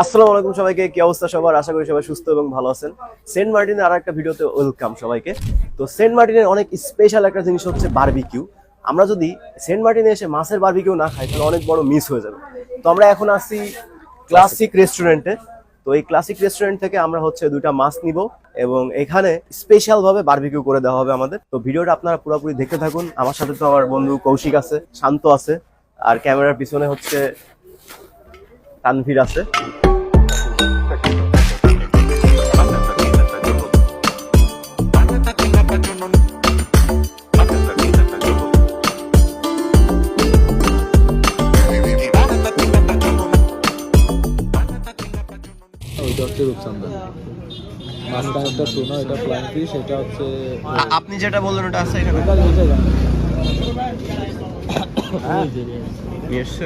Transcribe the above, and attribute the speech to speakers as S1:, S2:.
S1: আসসালামু আলাইকুম সবাইকে, কি অবস্থা সবার? আশা করি সবাই সুস্থ এবং ভালো আছেন। সেন্ট মার্টিনের আর একটা ভিডিওতে ওয়েলকাম সবাইকে। তো সেন্ট মার্টিনের অনেক স্পেশাল একটা জিনিস হচ্ছে বারবিকিউ। আমরা যদি সেন্ট মার্টিনে এসে মাছের বারবিকিউ না খাই তাহলে অনেক বড় মিস হয়ে যাবে। তো আমরা এখন আসছি ক্লাসিক রেস্টুরেন্টে। তো এই ক্লাসিক রেস্টুরেন্ট থেকে আমরা হচ্ছে দুইটা মাছ নিব এবং এখানে স্পেশাল ভাবে বারবিকিউ করে দেওয়া হবে আমাদের। তো ভিডিওটা আপনারা পুরোপুরি দেখতে থাকুন। আমার সাথে তো আমার বন্ধু কৌশিক আছে, শান্ত আছে, আর ক্যামেরার পিছনে হচ্ছে তানভীর আছে।
S2: ওইটা হচ্ছে রূপচান্দা, মাছটা একটা টুনা, এটা ফ্লাইং ফিশ, এটা হচ্ছে
S1: আপনি যেটা বললেন ওটা আছে এখানে
S2: ওটা নিচে যান।
S1: নিয়ে এসছে।